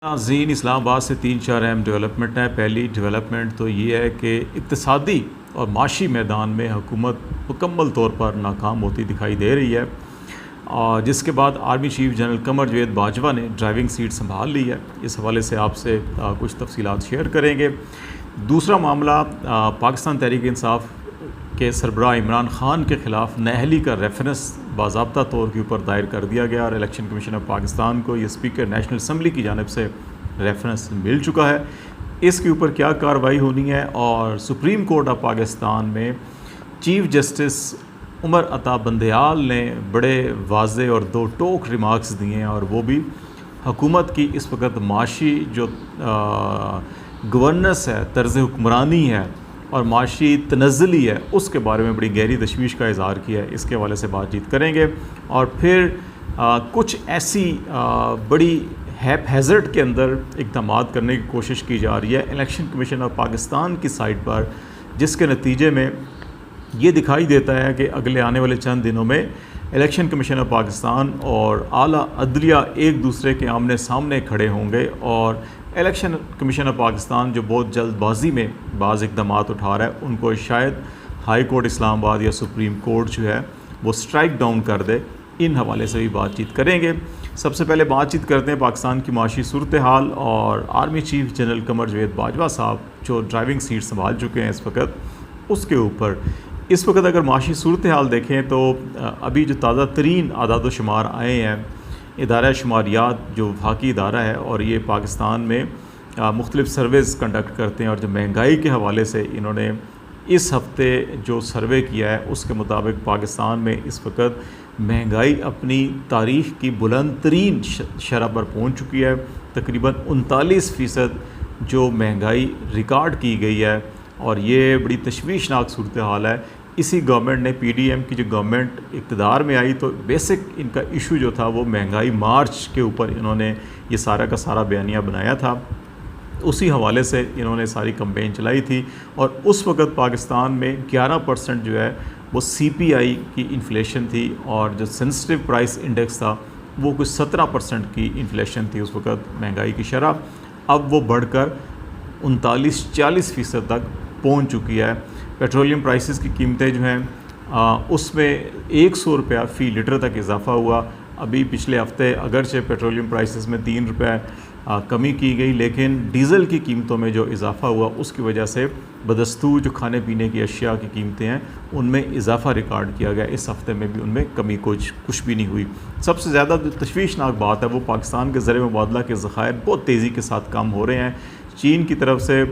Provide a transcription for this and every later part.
नाज़रीन, इस्लामाबाद से 3-4 अहम डेवलपमेंट हैं। पहली डेवलपमेंट तो ये है कि इक़्तिसादी और माशी मैदान में हुकूमत मुकम्मल तौर पर नाकाम होती दिखाई दे रही है, और जिसके बाद army chief general Qamar Javed Bajwa ने ड्राइविंग सीट संभाल ली है। इस हवाले से आपसे कुछ तफसीलात शेयर करेंगे। दूसरा मामला, पाकिस्तान तहरीक इंसाफ के सरबराह इमरान ख़ान के ख़िलाफ़ नाअहली का रेफरेंस बाज़ाब्ता तौर के ऊपर दायर कर दिया गया और इलेक्शन कमीशन ऑफ पाकिस्तान को ये स्पीकर नेशनल असम्बली की जानिब से रेफरेंस मिल चुका है। इसके ऊपर क्या कार्रवाई होनी है, और सुप्रीम कोर्ट ऑफ पाकिस्तान में चीफ जस्टिस उमर अता बंदयाल ने बड़े वाज़े और दो टोक रिमार्क्स दिए हैं, और वो भी हुकूमत की इस वक्त माशी जो गवर्नेंस है, तर्ज़ हुक्मरानी है और माशी तनज़्ज़ुली है, उसके बारे में बड़ी गहरी तशवीश का इज़हार किया है। इसके हवाले से बातचीत करेंगे। और फिर कुछ ऐसी बड़ी हैज़र्ड के अंदर इक़दाम करने की कोशिश की जा रही है इलेक्शन कमीशन ऑफ पाकिस्तान की साइड पर, जिसके नतीजे में ये दिखाई देता है कि अगले आने वाले चंद दिनों में इलेक्शन कमीशन ऑफ पाकिस्तान और आला अदलिया एक दूसरे के आमने सामने खड़े होंगे, और इलेक्शन कमीशन ऑफ पाकिस्तान जो बहुत जल्दबाजी में बाज़ इक़दाम उठा रहा है, उनको शायद हाई कोर्ट इस्लामाबाद या सुप्रीम कोर्ट जो है वो स्ट्राइक डाउन कर दे। इन हवाले से भी बातचीत करेंगे। सबसे पहले बातचीत करते हैं पाकिस्तान की माशी सूरत हाल और army chief general Qamar Javed Bajwa साहब जो ड्राइविंग सीट संभाल चुके हैं इस वक्त, उसके ऊपर। इस वक्त अगर माशी सूरत हाल देखें तो अभी जो ताज़ा तरीन आदाद शुमार आए हैं, इदारा शुमारियात जो वफाकी इदारा है और ये पाकिस्तान में मुख्तलिफ़ सर्वेज़ कंडक्ट करते हैं, और जो महंगाई के हवाले से इन्होंने इस हफ़्ते जो सर्वे किया है उसके मुताबिक पाकिस्तान में इस वक्त महंगाई अपनी तारीख़ की बुलंद तरीन शरह पर पहुँच चुकी है। तकरीबन 39% जो महंगाई रिकॉर्ड की गई है, और ये बड़ी तशवीशनाक सूरत हाल है। इसी गवर्नमेंट ने PDM की जो गवर्नमेंट इक़्तिदार में आई तो बेसिक इनका इशू जो था वो महंगाई मार्च के ऊपर इन्होंने ये सारा का सारा बयानिया बनाया था। उसी हवाले से इन्होंने सारी कैंपेन चलाई थी, और उस वक़्त पाकिस्तान में 11% जो है वो CPI की इन्फ्लेशन थी, और जो सेंसिटिव प्राइस इंडेक्स था वो कुछ 17% की इन्फ्लेशन थी उस वक़्त महंगाई की शरह। अब वो बढ़कर 39-40% तक पहुँच चुकी है। पेट्रोलियम प्राइसेस की कीमतें जो हैं उसमें 100 रुपया फ़ी लीटर तक इजाफ़ा हुआ। अभी पिछले हफ़्ते अगरचे पेट्रोलियम प्राइसेस में 3 रुपये कमी की गई, लेकिन डीज़ल की कीमतों में जो इजाफ़ा हुआ उसकी वजह से बदस्तूर जो खाने पीने की अशिया की कीमतें हैं उनमें इजाफ़ा रिकॉर्ड किया गया। इस हफ़्ते में भी उनमें कमी कुछ भी नहीं हुई। सबसे ज़्यादा तशवीशनाक बात है वो पाकिस्तान के ज़र मुबादला के ज़खायर बहुत तेज़ी के साथ कम हो रहे हैं। चीन की तरफ से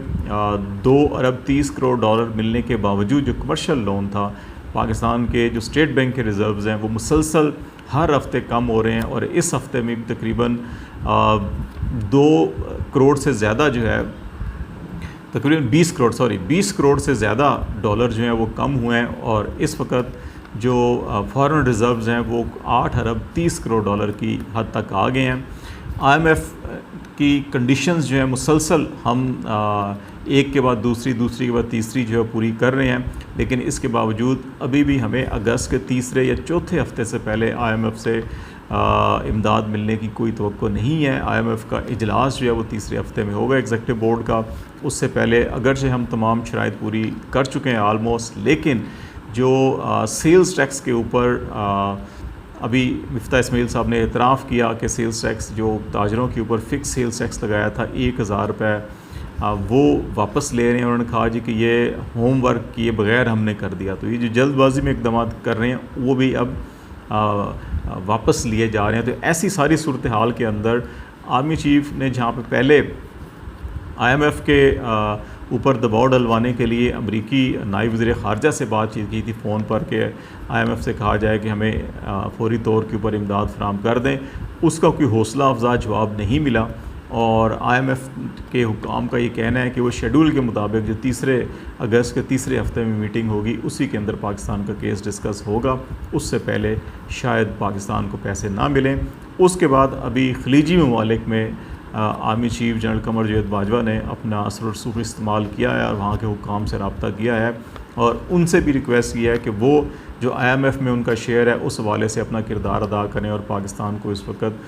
2 अरब 30 करोड़ डॉलर मिलने के बावजूद जो कमर्शियल लोन था, पाकिस्तान के जो स्टेट बैंक के रिज़र्व्स हैं वो मुसलसल हर हफ्ते कम हो रहे हैं, और इस हफ्ते में भी तकरीबन 2 करोड़ से ज़्यादा जो है, तकरीबन 20 करोड़ से ज़्यादा डॉलर जो हैं वो कम हुए हैं, और इस वक्त जो फॉरेन रिज़र्व्स हैं वो 8 अरब 30 करोड़ डॉलर की हद तक आ गए हैं। IMF की कंडीशंस जो है मुसलसल हम एक के बाद दूसरी के बाद तीसरी जो है पूरी कर रहे हैं, लेकिन इसके बावजूद अभी भी हमें अगस्त के तीसरे या चौथे हफ्ते से पहले IMF से इमदाद मिलने की कोई तवक्को नहीं है। IMF का इजलास जो है वो तीसरे हफ्ते में होगा एग्जीक्यूटिव बोर्ड का। उससे पहले अगरचे हम तमाम शराइत पूरी कर चुके हैं आलमोस्ट, लेकिन जो सेल्स टैक्स के ऊपर अभी मिफ्ता इस्माइल साहब ने एतराफ़ किया कि सेल्स टैक्स जो ताजरों के ऊपर फ़िक्स सेल्स टैक्स लगाया था 1000 रुपये, वो वापस ले रहे हैं। उन्होंने कहा जी कि ये होमवर्क किए बगैर हमने कर दिया। तो ये जो जल्दबाजी में इक़दाम कर रहे हैं वो भी अब वापस लिए जा रहे हैं। तो ऐसी सारी सूरत हाल के अंदर आर्मी चीफ ने जहाँ पे पहले IMF के ऊपर दबाव डलवाने के लिए अमरीकी नायब वज़ीर ख़ारजा से बातचीत की थी फ़ोन पर कि IMF से कहा जाए कि हमें फ़ौरी तौर के ऊपर इमदाद फराहम कर दें, उसका कोई हौसला अफजा जवाब नहीं मिला। और IMF के हुकाम का ये कहना है कि वो शेड्यूल के मुताबिक जो 3 अगस्त के तीसरे हफ्ते में मीटिंग होगी उसी के अंदर पाकिस्तान का केस डिस्कस होगा, उससे पहले शायद पाकिस्तान को पैसे ना मिलें। उसके बाद अभी खलीजी ममालिक में army chief general Qamar Javed Bajwa ने अपना असर और रसूख इस्तेमाल किया है और वहाँ के हुकाम से रब्ता किया है। और उनसे भी रिक्वेस्ट किया है कि वो जो IMF में उनका शेयर है उस हवाले से अपना किरदार अदा करें और पाकिस्तान को इस वक्त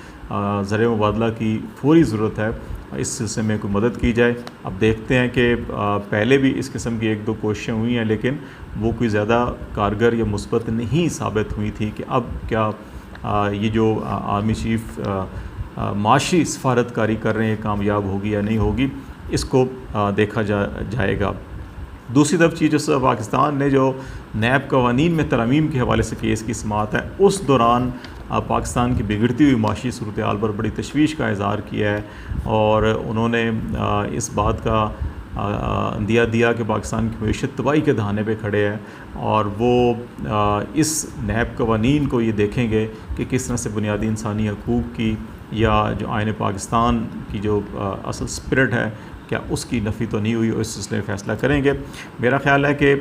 ज़र मुबादला की फौरी ज़रूरत है, इस सिलसिले में कोई मदद की जाए। अब देखते हैं कि पहले भी इस किस्म की 1-2 कोशिशें हुई हैं, लेकिन वो कोई ज़्यादा कारगर या मुस्बत नहीं साबित हुई थी कि अब क्या ये जो आर्मी चीफ़ माशी सफारतकारी कर रहे हैं कामयाब होगी या नहीं होगी, इसको देखा जाएगा। दूसरी तरफ चीज़ जो पाकिस्तान ने जो नैब कवानीन में तरमीम के हवाले से केस की समाअत है, उस दौरान पाकिस्तान की बिगड़ती हुई माशी सूरत हाल पर बड़ी तशवीश का इज़हार किया है और उन्होंने इस बात का अंदिया दिया कि पाकिस्तान की मईशत तबाही के दहाने पे खड़े हैं और वो इस नैब कवानीन को ये देखेंगे कि किस तरह से बुनियादी इंसानी हकूक़ की या जो आईन पाकिस्तान की जो असल स्पिरिट है क्या उसकी नफ़ी तो नहीं हुई और इस सिलसिले में फ़ैसला करेंगे। मेरा ख़्याल है कि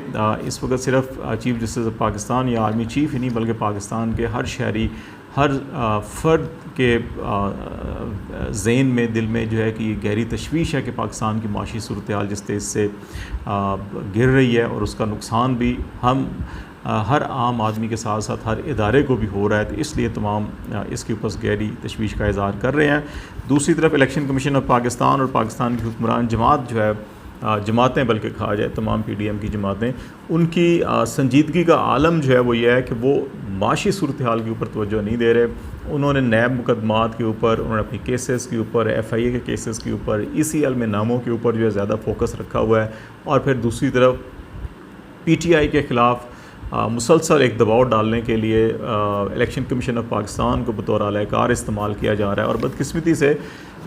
इस वक्त सिर्फ चीफ़ जस्टिस पाकिस्तान या आर्मी चीफ़ ही नहीं बल्कि पाकिस्तान के हर शहरी, हर फ़र्द के ज़हन में, दिल में जो है कि ये गहरी तशवीश है कि पाकिस्तान की माशी सूरत हाल जिस तेज़ से गिर रही है और उसका नुकसान भी हम हर आम आदमी के साथ साथ हर इदारे को भी हो रहा है, तो इसलिए तमाम इसके ऊपर गहरी तशवीश का इज़हार कर रहे हैं। दूसरी तरफ इलेक्शन कमीशन ऑफ पाकिस्तान और पाकिस्तान की हुक्मरान जमात जो है जमातें बल्कि कहा जाए तमाम PDM की जमातें, उनकी संजीदगी का आलम जो है वो ये है कि वो माशी सूरत हाल के ऊपर तवज्जो नहीं दे रहे। उन्होंने नैब मुकदमात के ऊपर, उन्होंने अपनी केसेस के ऊपर, FIA के केसेस के ऊपर, ECL में नामों के ऊपर जो है ज़्यादा फोकस रखा हुआ है और फिर दूसरी तरफ PTI के ख़िलाफ़ मुसलसल एक दबाव डालने के लिए इलेक्शन कमीशन ऑफ पाकिस्तान को बतौर आलाकार इस्तेमाल किया जा रहा है। और बदकिस्मती से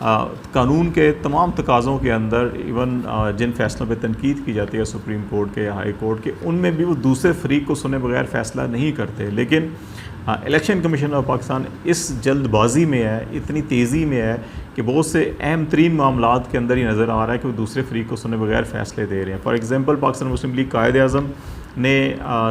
कानून के तमाम तकाज़ों के अंदर इवन जिन फ़ैसलों पे तनकीद की जाती है सुप्रीम कोर्ट के, हाई कोर्ट के, उनमें भी वो दूसरे फ़रीक को सुने बगैर फ़ैसला नहीं करते। लेकिन इलेक्शन कमीशन ऑफ पाकिस्तान इस जल्दबाजी में है, इतनी तेज़ी में है कि बहुत से अहम तरीन मामलात के अंदर ही नज़र आ रहा है कि वो दूसरे फ़रीक को सुने बगैर फ़ैसले दे रहे हैं। फ़ॉर एग्ज़ाम्पल पाकिस्तान मुस्लिम लीग कायद आज़म ने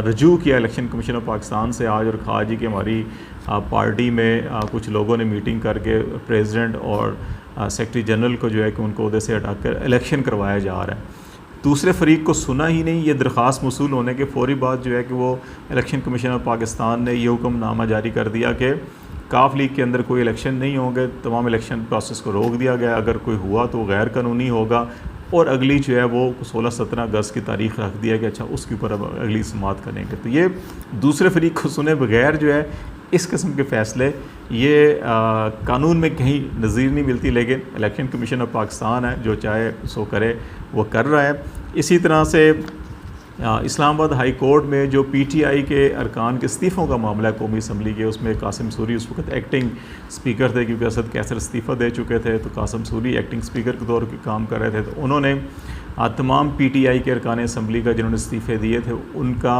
रजू किया इलेक्शन कमीशन ऑफ पाकिस्तान से आज और कहा जी कि हमारी पार्टी में कुछ लोगों ने मीटिंग करके प्रेसिडेंट और सेक्रेटरी जनरल को जो है कि उनको उहदे से हटाकर इलेक्शन करवाया जा रहा है। दूसरे फरीक को सुना ही नहीं। ये दरख्वास्त मौसूल होने के फ़ौरी बाद जो है कि वो इलेक्शन कमीशन ऑफ पाकिस्तान ने ये हुक्मनामा जारी कर दिया कि काफ लीग के अंदर कोई इलेक्शन नहीं होंगे, तमाम इलेक्शन प्रोसेस को रोक दिया गया, अगर कोई हुआ तो गैर कानूनी होगा। और अगली जो है वो 16-17 अगस्त की तारीख रख दिया कि अच्छा उसके ऊपर अब अगली समाअत करेंगे। तो ये दूसरे फरीक को सुने बगैर जो है इस किस्म के फ़ैसले ये कानून में कहीं नज़ीर नहीं मिलती, लेकिन इलेक्शन कमीशन ऑफ पाकिस्तान है जो चाहे सो करे वो कर रहा है। इसी तरह से इस्लामाबाद हाई कोर्ट में जो PTI के अरकान के इस्तीफ़ों का मामला है कौमी असम्बली के, उसमें कासिम सूरी उस वक्त एक्टिंग स्पीकर थे क्योंकि असद कैसर इस्तीफ़ा दे चुके थे, तो कासिम सूरी एक्टिंग स्पीकर के तौर पर काम कर रहे थे। तो उन्होंने तमाम PTI के अरकान असम्बली का जिन्होंने इस्तीफ़े दिए थे उनका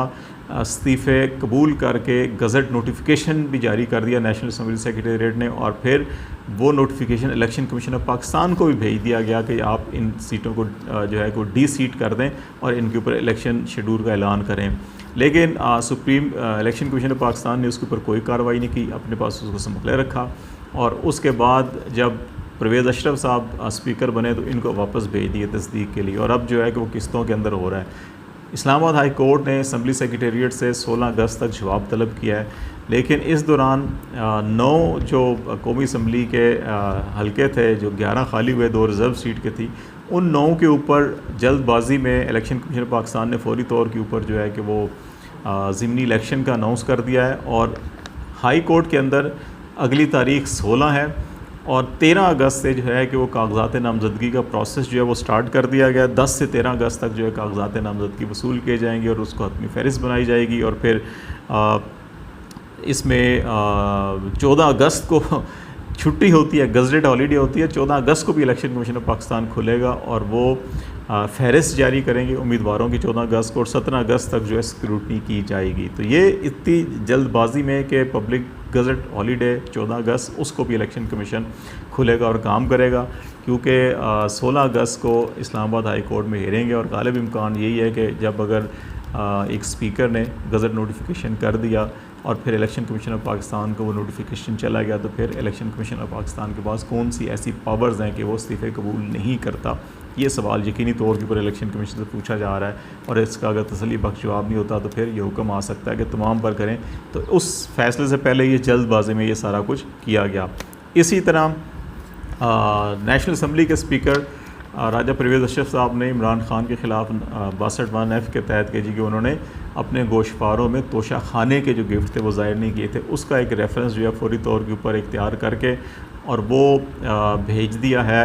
इस्तीफ़े कबूल करके गज़ट नोटिफिकेशन भी जारी कर दिया नेशनल असम्बली सेक्रेटेरिएट ने, और फिर वो notification election commission of Pakistan को भी भेज दिया गया कि आप इन सीटों को जो है को डी-सीट कर दें और इनके ऊपर इलेक्शन शेड्यूल का ऐलान करें। लेकिन supreme election commission of Pakistan ने उसके ऊपर कोई कार्रवाई नहीं की, अपने पास उसको संभले रखा। और उसके बाद जब परवेज़ अशरफ साहब स्पीकर बने तो इनको वापस भेज दिए तस्दीक के लिए, और अब जो है कि वो किस्तों के अंदर हो रहा है। इस्लामाबाद हाई कोर्ट ने असम्बली सेक्रेटेरिएट से 16 अगस्त तक जवाब तलब किया है, लेकिन इस दौरान 9 जो कौमी असम्बली के हलके थे, जो 11 खाली हुए, 2 रिज़र्व सीट के थी, उन 9 के ऊपर जल्दबाजी में इलेक्शन कमीशन पाकिस्तान ने फौरी तौर के ऊपर जो है कि वो ज़िमनी इलेक्शन का अनाउंस कर दिया है। और हाई कोर्ट के अंदर अगली तारीख 16 है और 13 अगस्त से जो है कि वो कागज़ात नामज़दगी का प्रोसेस जो है वो स्टार्ट कर दिया गया। 10 से 13 अगस्त तक जो है कागज़ात नामज़दगी वसूल किए जाएंगे और उसको हतमी फ़हरिस्त बनाई जाएगी। और फिर इसमें 14 अगस्त को छुट्टी होती है, गज़टेड हॉलीडे होती है। 14 अगस्त को भी इलेक्शन कमीशन ऑफ पाकिस्तान खुलेगा और वो फ़हरिस्त जारी करेंगे उम्मीदवारों की 14 अगस्त को, और 17 अगस्त तक जो है स्क्रूटनी की जाएगी। तो ये इतनी जल्दबाजी में कि पब्लिक गज़ट हॉलीडे 14 अगस्त उसको भी इलेक्शन कमीशन खुलेगा और काम करेगा, क्योंकि 16 अगस्त को इस्लामाबाद हाई कोर्ट में हेरेंगे और गालिब इम्कान यही है कि जब अगर एक स्पीकर ने गज़ट नोटिफिकेशन कर दिया और फिर इलेक्शन कमीशन ऑफ पाकिस्तान को वो नोटिफिकेशन चला गया, तो फिर इलेक्शन कमीशन ऑफ पाकिस्तान के पास कौन सी ऐसी पावर्स हैं कि वो इस्तीफ़े कबूल नहीं करता। ये सवाल यकीनी तौर के ऊपर इलेक्शन कमीशन से पूछा जा रहा है, और इसका अगर तसल्ली बख्श जवाब नहीं होता तो फिर ये हुक्म आ सकता है कि तमाम पर करें। तो उस फैसले से पहले ये जल्दबाजी में ये सारा कुछ किया गया। इसी तरह नेशनल असम्बली के स्पीकर राजा परवेज़ अशरफ साहब ने इमरान खान के ख़िलाफ़ 62(1)(f) के तहत कही कि उन्होंने अपने गोशवारों में तोशा खाने के जो गिफ्ट थे वो ज़ाहिर नहीं किए थे, उसका एक रेफरेंस जो है फ़ौरी तौर के ऊपर इख्तियार करके और वो भेज दिया है।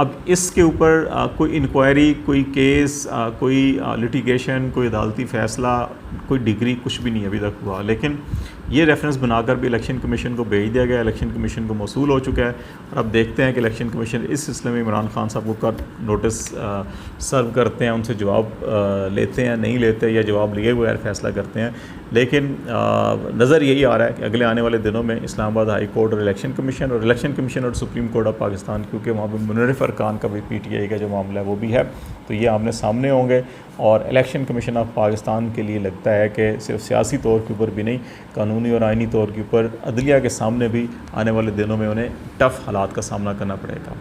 अब इसके ऊपर कोई इंक्वायरी, कोई केस, कोई लिटिगेशन, कोई अदालती फ़ैसला, कोई डिग्री, कुछ भी नहीं अभी तक हुआ, लेकिन ये रेफरेंस बनाकर भी इलेक्शन कमीशन को भेज दिया गया। इलेक्शन कमीशन को मौसूल हो चुका है और अब देखते हैं कि इलेक्शन कमीशन इस सिलसिले में इमरान खान साहब को कब नोटिस सर्व करते हैं, उनसे जवाब लेते हैं, नहीं लेते, या जवाब लिए बगैर फ़ैसला करते हैं। लेकिन नज़र यही आ रहा है कि अगले आने वाले दिनों में इस्लामाबाद हाई कोर्ट और इलेक्शन कमीशन और सुप्रीम कोर्ट ऑफ पाकिस्तान, क्योंकि वहाँ पर मुनर्रिफ अरकान का भी PTI का जो मामला है वो भी है, तो ये आमने सामने होंगे। और इलेक्शन कमीशन ऑफ पाकिस्तान के लिए लगता है कि सिर्फ सियासी तौर के ऊपर भी नहीं, कानूनी और आइनी तौर के ऊपर अदलिया के सामने भी आने वाले दिनों में उन्हें टफ़ हालात का सामना करना पड़ेगा।